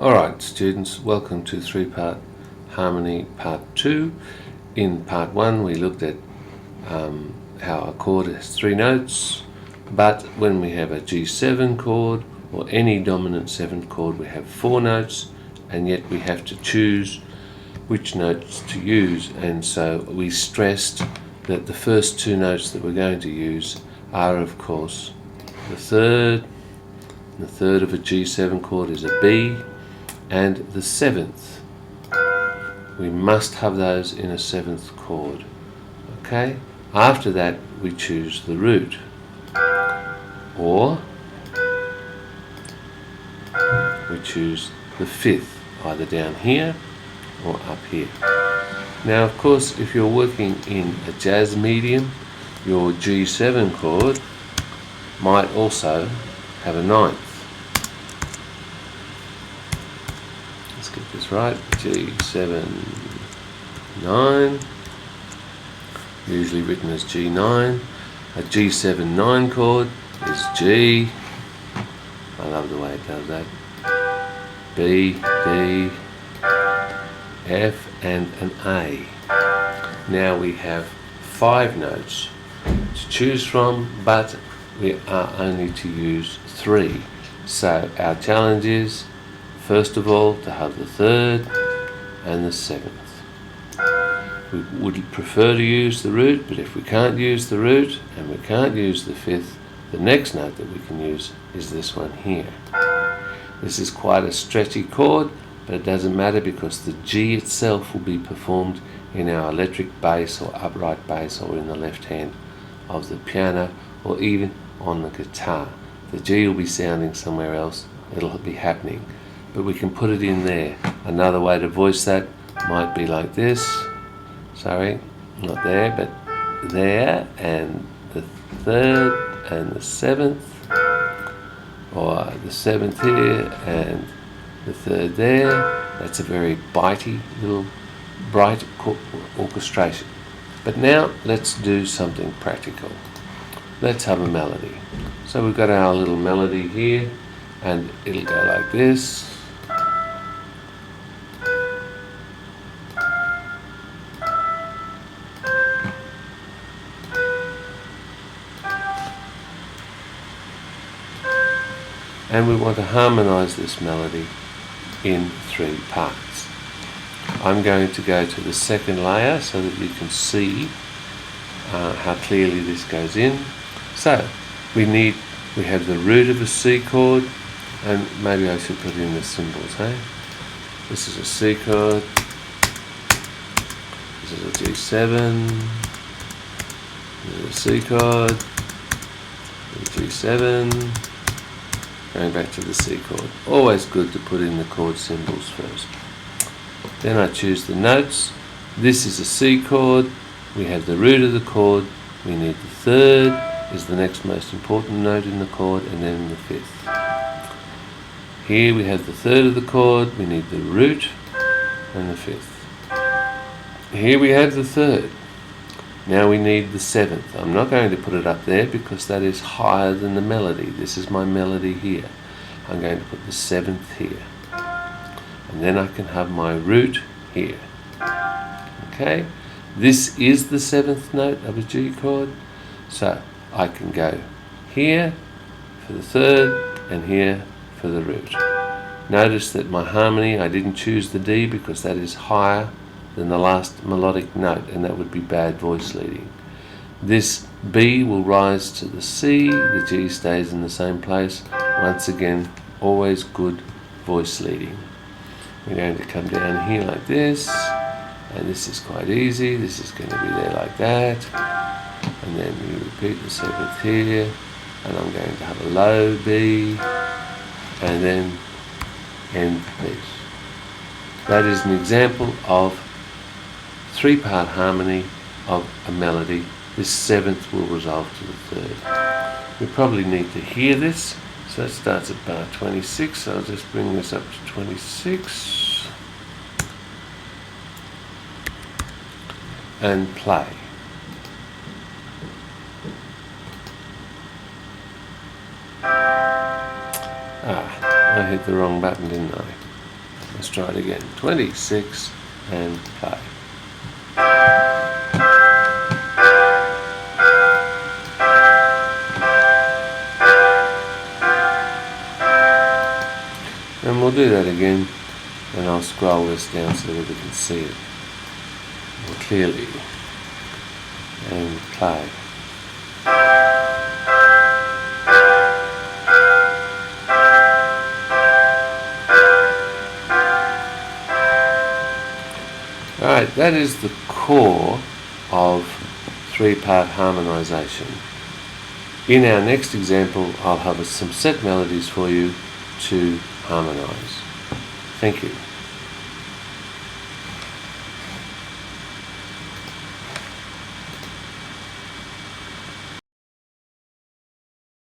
Alright students, welcome to three-part harmony part 2. In part 1 we looked at how a chord has 3 notes, but when we have a G7 chord or any dominant 7th chord we have 4 notes, and yet we have to choose which notes to use, and so we stressed that the first 2 notes that we're going to use are of course the third. The third of a G7 chord is a B, and the 7th. We must have those in a 7th chord. Okay? After that we choose the root, or we choose the 5th, either down here or up here. Now of course if you're working in a jazz medium, your G7 chord might also have a 9th. Let's get this right. G7, 9, usually written as G9. A G7 9 chord is G. I love the way it does that. B, D, F, and an A. Now we have 5 notes to choose from, but we are only to use 3. So our challenge is, first of all, to have the 3rd and the 7th. We would prefer to use the root, but if we can't use the root and we can't use the 5th, the next note that we can use is this one here. This is quite a stretchy chord, but it doesn't matter because the G itself will be performed in our electric bass or upright bass, or in the left hand of the piano, or even on the guitar. The G will be sounding somewhere else, it'll be happening, but we can put it in there. Another way to voice that might be like this. Sorry, not there, but there, and the 3rd and the 7th, or the 7th here and the 3rd there. That's a very bitey little bright orchestration. But now let's do something practical. Let's have a melody. So we've got our little melody here, and it'll go like this. And we want to harmonize this melody in 3 parts. I'm going to go to the second layer so that you can see how clearly this goes in. So we have the root of a C chord, and maybe I should put in the cymbals, hey? This is a C chord, this is a G7, this is a C chord, a G7, going back to the C chord. Always good to put in the chord symbols first. Then I choose the notes. This is a C chord. We have the root of the chord. We need the 3rd, is the next most important note in the chord, and then the 5th. Here we have the 3rd of the chord. We need the root and the 5th. Here we have the 3rd. Now we need the 7th. I'm not going to put it up there because that is higher than the melody. This is my melody here. I'm going to put the 7th here. And then I can have my root here. Okay? This is the 7th note of a G chord. So I can go here for the 3rd and here for the root. Notice that my harmony, I didn't choose the D because that is higher than the last melodic note, and that would be bad voice leading. This B will rise to the C, the G stays in the same place. Once again, always good voice leading. We're going to come down here like this, and this is quite easy. This is going to be there like that, and then you repeat the 7th here, and I'm going to have a low B, and then end the piece. That is an example of 3-part harmony of a melody. This 7th will resolve to the 3rd. We probably need to hear this, so it starts at bar 26, so I'll just bring this up to 26 and play. I hit the wrong button, didn't I? Let's try it again. 26 and play. And we'll do that again, and I'll scroll this down so that we can see it more clearly. And play. Alright, that is the core of three-part harmonisation. In our next example, I'll have some set melodies for you to harmonise. Thank you.